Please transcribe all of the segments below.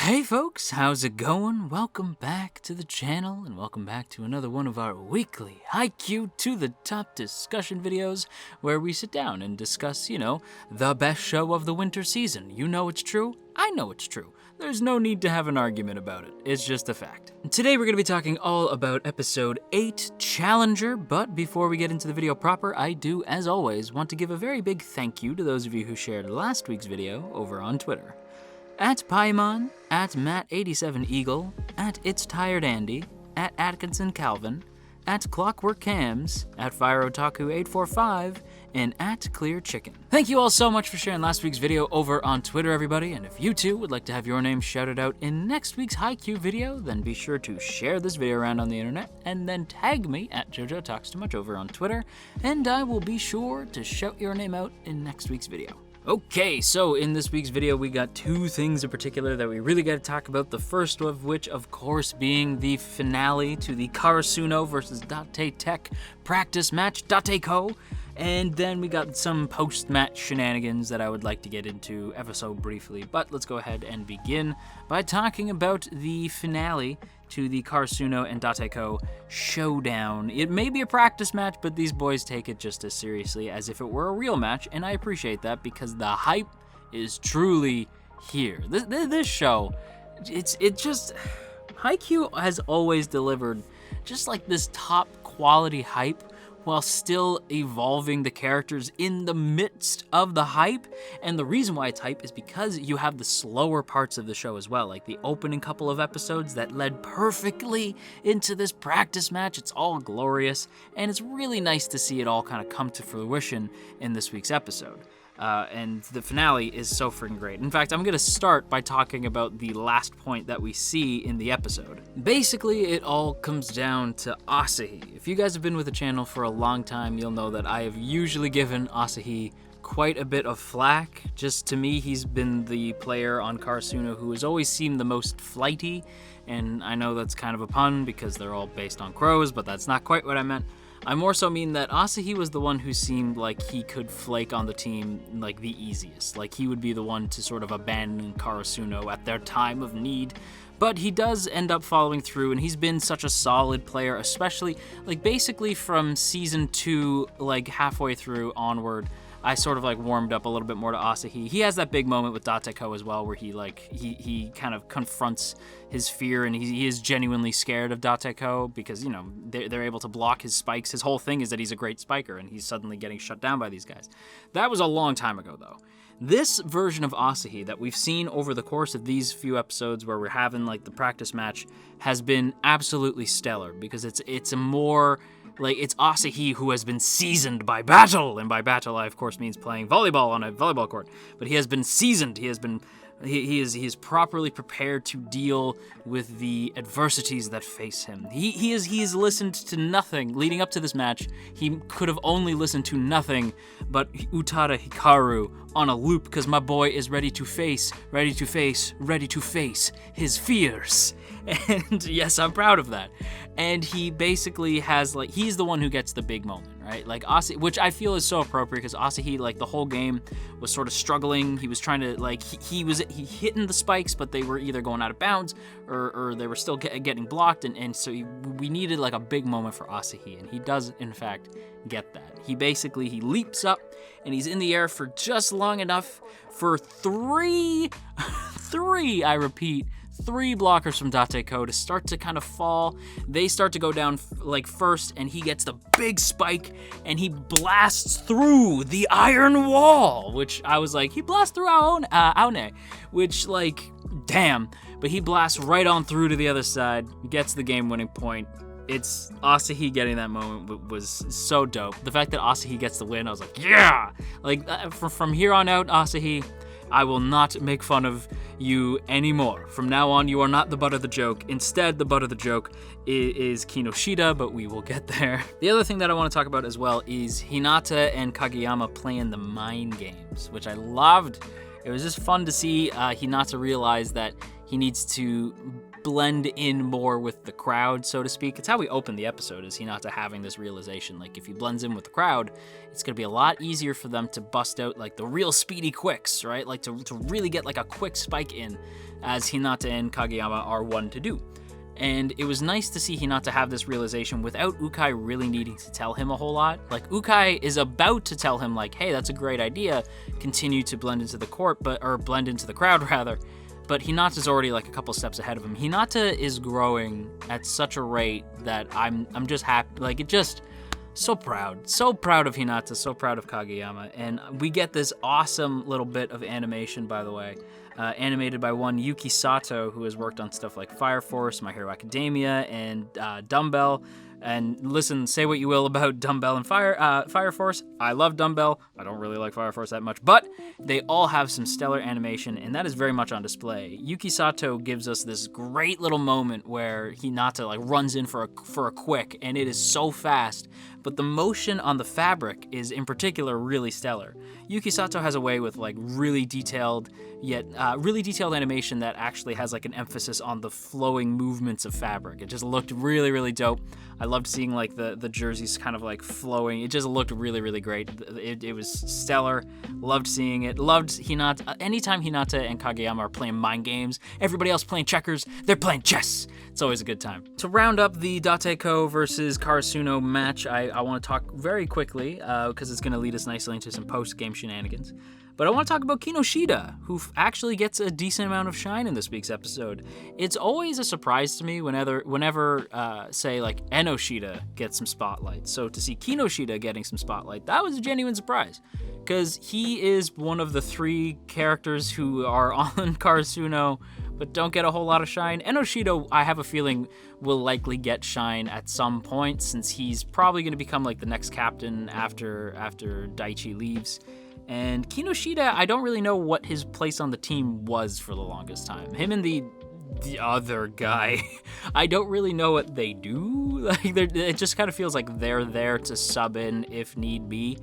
Hey folks, how's it going? Welcome back to the channel and welcome back to another one of our weekly Haikyuu to the top discussion videos where we sit down and discuss, the best show of the winter season. You know it's true, I know it's true. There's no need to have an argument about it, it's just a fact. Today we're going to be talking all about episode 8, Challenger, but before we get into the video proper, I do, as always, want to give a very big thank you to those of you who shared last week's video over on Twitter. At Paimon, at Matt87Eagle, at It's Tired Andy, at Atkinson Calvin, at Clockwork Cams, at FireOtaku845, and at Clear Chicken. Thank you all so much for sharing last week's video over on Twitter, everybody, and if you too would like to have your name shouted out in next week's Haikyuu video, then be sure to share this video around on the internet, and then tag me at JoJo Talks Too Much over on Twitter, and I will be sure to shout your name out in next week's video. Okay, so in this week's video, we got two things in particular that we really got to talk about. The first of which, of course, being the finale to the Karasuno versus Date Tech practice match, Date-ko. And then we got some post-match shenanigans that I would like to get into ever so briefly. But let's go ahead and begin by talking about the finale to the Karasuno and Date-ko showdown. It may be a practice match, but these boys take it just as seriously as if it were a real match, and I appreciate that because the hype is truly here. This show, it just, Haikyuu has always delivered just like this top quality hype while still evolving the characters in the midst of the hype. And the reason why it's hype is because you have the slower parts of the show as well, like the opening couple of episodes that led perfectly into this practice match. It's all glorious, and it's really nice to see it all kind of come to fruition in this week's episode. And the finale is so freaking great. In fact, I'm gonna start by talking about the last point that we see in the episode. Basically, it all comes down to Asahi. If you guys have been with the channel for a long time, you'll know that I have usually given Asahi quite a bit of flack. Just to me, he's been the player on Karasuno who has always seemed the most flighty, and I know that's kind of a pun because they're all based on crows, but that's not quite what I meant. I more so mean that Asahi was the one who seemed like he could flake on the team like the easiest. Like he would be the one to sort of abandon Karasuno at their time of need. But he does end up following through, and he's been such a solid player, especially like basically from season 2, like halfway through onward. I sort of like warmed up a little bit more to Asahi. He has that big moment with Date-ko as well, where he kind of confronts his fear, and he is genuinely scared of Date-ko because, they're able to block his spikes. His whole thing is that he's a great spiker, and he's suddenly getting shut down by these guys. That was a long time ago, though. This version of Asahi that we've seen over the course of these few episodes where we're having like the practice match has been absolutely stellar because it's a more like it's Asahi who has been seasoned by battle, and by battle I of course means playing volleyball on a volleyball court. But he has been seasoned. He is properly prepared to deal with the adversities that face him. He has listened to nothing leading up to this match. He could have only listened to nothing but Utada Hikaru on a loop because my boy is ready to face his fears. And yes, I'm proud of that. And he basically has he's the one who gets the big moment, right? Like Asahi, which I feel is so appropriate because Asahi, like the whole game was sort of struggling. He was trying to he hitting the spikes, but they were either going out of bounds or they were still getting blocked. And so we needed like a big moment for Asahi, and he does in fact get that. He leaps up and he's in the air for just long enough for three, I repeat, 3 blockers from Date-ko to start to kind of fall. They start to go down first, and he gets the big spike, and he blasts through the iron wall, which I was like, he blasts through Aone, which damn, but he blasts right on through to the other side, gets the game-winning point. It's Asahi getting that moment was so dope. The fact that Asahi gets the win, I was like, yeah! From here on out, Asahi, I will not make fun of you anymore. From now on, you are not the butt of the joke. Instead, the butt of the joke is Kinoshita, but we will get there. The other thing that I want to talk about as well is Hinata and Kageyama playing the mind games, which I loved. It was just fun to see Hinata realize that he needs to blend in more with the crowd, so to speak. It's how we open the episode, is Hinata having this realization. Like, if he blends in with the crowd, it's going to be a lot easier for them to bust out, like, the real speedy quicks, right? Like, to really get, like, a quick spike in, as Hinata and Kageyama are one to do. And it was nice to see Hinata have this realization without Ukai really needing to tell him a whole lot. Like, Ukai is about to tell him, like, hey, that's a great idea, continue to blend into the blend into the crowd, rather. But Hinata's already, like, a couple steps ahead of him. Hinata is growing at such a rate that I'm just happy. Like, it just, so proud of Hinata, so proud of Kageyama. And we get this awesome little bit of animation, by the way. Animated by one Yuki Sato, who has worked on stuff like Fire Force, My Hero Academia, and Dumbbell. And listen, say what you will about Dumbbell and Fire Force. I love Dumbbell. I don't really like Fire Force that much, but they all have some stellar animation, and that is very much on display. Yuki Sato gives us this great little moment where Hinata like runs in for a quick, and it is so fast, but the motion on the fabric is in particular really stellar. Yuki Sato has a way with like really detailed animation that actually has like an emphasis on the flowing movements of fabric. It just looked really, really dope. I loved seeing like the jerseys kind of like flowing. It just looked really, really great. It was stellar. Loved seeing it. Loved Hinata. Anytime Hinata and Kageyama are playing mind games, everybody else playing checkers, they're playing chess. It's always a good time. To round up the Dateko versus Karasuno match, I want to talk very quickly because it's going to lead us nicely into some post-game shenanigans. But I want to talk about Kinoshita, who actually gets a decent amount of shine in this week's episode. It's always a surprise to me whenever say, like, Enoshita gets some spotlight. So to see Kinoshita getting some spotlight, that was a genuine surprise. Because he is one of the 3 characters who are on Karasuno, but don't get a whole lot of shine. Enoshita, I have a feeling, will likely get shine at some point, since he's probably going to become, like, the next captain after Daichi leaves. And Kinoshita, I don't really know what his place on the team was for the longest time. Him and the other guy, I don't really know what they do. Like, it just kind of feels like they're there to sub in if need be.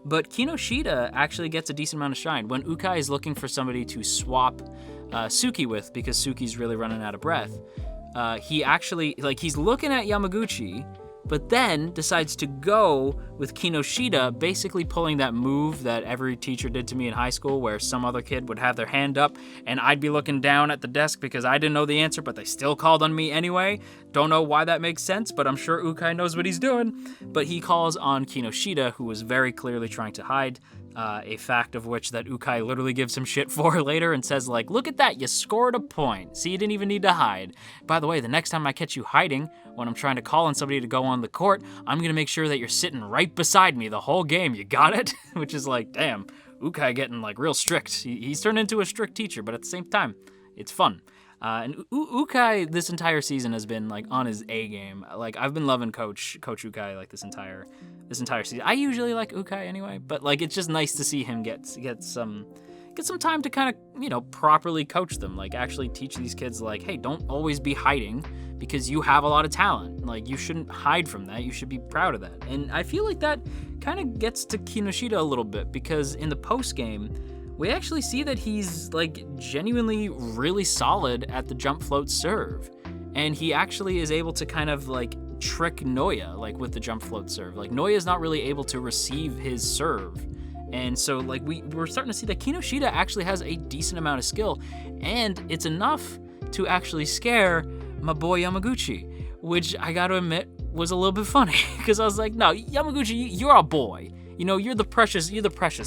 But Kinoshita actually gets a decent amount of shine. When Ukai is looking for somebody to swap Suki with, because Suki's really running out of breath, he actually, like, he's looking at Yamaguchi, but then decides to go with Kinoshita, basically pulling that move that every teacher did to me in high school, where some other kid would have their hand up and I'd be looking down at the desk because I didn't know the answer, but they still called on me anyway. Don't know why that makes sense, but I'm sure Ukai knows what he's doing. But he calls on Kinoshita, who was very clearly trying to hide, a fact of which that Ukai literally gives him shit for later and says, like, look at that, you scored a point. See, you didn't even need to hide. By the way, the next time I catch you hiding, when I'm trying to call on somebody to go on the court, I'm going to make sure that you're sitting right beside me the whole game. You got it? Which is like, damn, Ukai getting like real strict. He's turned into a strict teacher, but at the same time, it's fun. And Ukai this entire season has been like on his A game. Like, I've been loving Coach Ukai like this entire season. I usually like Ukai anyway, but like it's just nice to see him get some time to kind of, you know, properly coach them. Like, actually teach these kids, like, hey, don't always be hiding because you have a lot of talent. Like, you shouldn't hide from that. You should be proud of that. And I feel like that kind of gets to Kinoshita a little bit, because in the post game, we actually see that he's like genuinely really solid at the jump float serve. And he actually is able to kind of like trick Noya, like with the jump float serve. Like, Noya is not really able to receive his serve. And so like we're starting to see that Kinoshita actually has a decent amount of skill, and it's enough to actually scare my boy Yamaguchi, which I gotta admit was a little bit funny, because I was like, no, Yamaguchi, you're a boy. You know, you're the precious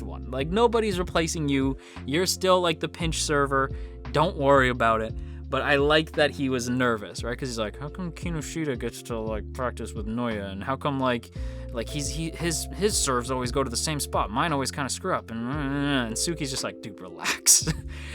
one. Like, nobody's replacing you. You're still like the pinch server. Don't worry about it. But I like that he was nervous, right? Because he's like, how come Kinoshita gets to like practice with Noya, and how come like his serves always go to the same spot? Mine always kind of screw up, and Suki's just like, dude, relax.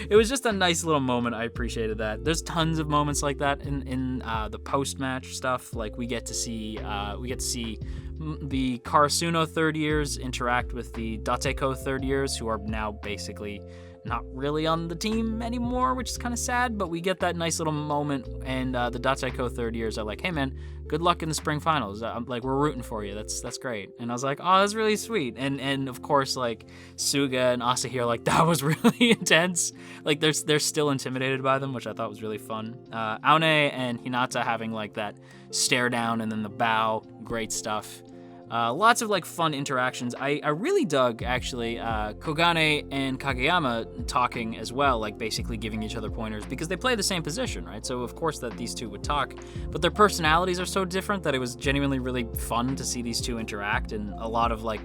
It was just a nice little moment. I appreciated that. There's tons of moments like that in the post match stuff. Like, we get to see the Karasuno third years interact with the Dateko third years, who are now basically not really on the team anymore, which is kind of sad, but we get that nice little moment, and the Dateiko third years are like, hey man, good luck in the spring finals. I'm like, we're rooting for you. That's great. And I was like, oh, that's really sweet. And of course, like, Suga and Asahi are like, that was really intense. Like, they're still intimidated by them, which I thought was really fun. Aone and Hinata having like that stare down and then the bow, great stuff. Lots of like fun interactions. I really dug actually Kogane and Kageyama talking as well, like basically giving each other pointers because they play the same position, right? So of course that these two would talk, but their personalities are so different that it was genuinely really fun to see these two interact, and a lot of like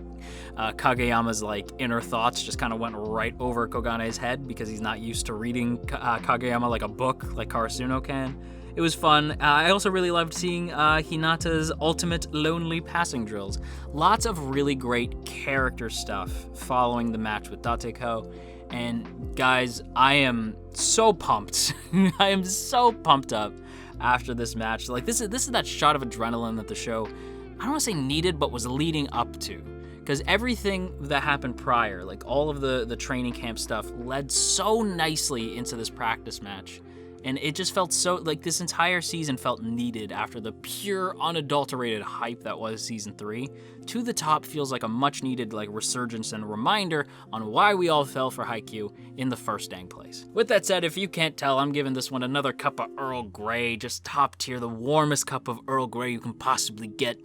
Kageyama's like inner thoughts just kind of went right over Kogane's head because he's not used to reading Kageyama like a book like Karasuno can. It was fun. I also really loved seeing Hinata's ultimate lonely passing drills. Lots of really great character stuff following the match with Dateiko. And guys, I am so pumped. I am so pumped up after this match. Like this is that shot of adrenaline that the show, I don't want to say needed, but was leading up to. Because everything that happened prior, like all of the training camp stuff, led so nicely into this practice match. And it just felt so, like this entire season felt needed after the pure, unadulterated hype that was season 3. To the Top feels like a much needed like resurgence and reminder on why we all fell for Haikyuu in the first dang place. With that said, if you can't tell, I'm giving this one another cup of Earl Grey, just top tier, the warmest cup of Earl Grey you can possibly get.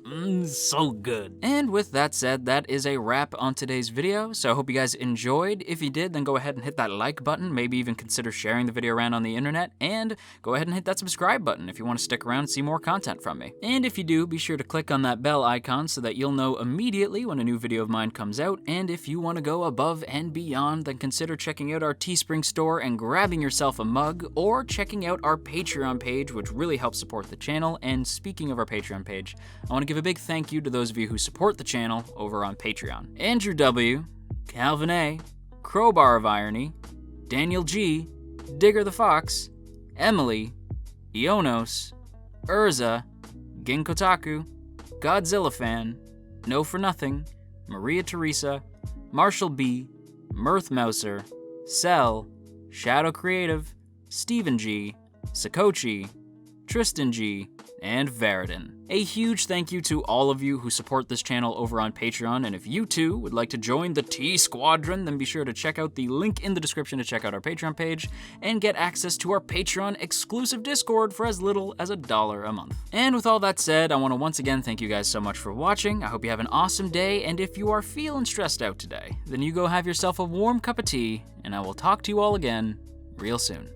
So good. And with that said, that is a wrap on today's video. So I hope you guys enjoyed. If you did, then go ahead and hit that like button, maybe even consider sharing the video around on the internet, and go ahead and hit that subscribe button if you want to stick around and see more content from me. And if you do, be sure to click on that bell icon so that you'll know immediately when a new video of mine comes out. And if you want to go above and beyond, then consider checking out our Teespring store and grabbing yourself a mug, or checking out our Patreon page, which really helps support the channel. And speaking of our Patreon page, I want to give a big thank you to those of you who support the channel over on Patreon. Andrew W., Calvin A., Crowbar of Irony, Daniel G., Digger the Fox, Emily, Ionos, Urza, Ginkotaku, Godzilla Fan, No For Nothing, Maria Teresa, Marshall B, Mirth Mouser, Cell, Shadow Creative, Stephen G, Sakochi, Tristan G, and Veridin. A huge thank you to all of you who support this channel over on Patreon, and if you too would like to join the T Squadron, then be sure to check out the link in the description to check out our Patreon page and get access to our Patreon exclusive Discord for as little as $1 a month. And with all that said, I want to once again thank you guys so much for watching. I hope you have an awesome day, and if you are feeling stressed out today, then you go have yourself a warm cup of tea, and I will talk to you all again real soon.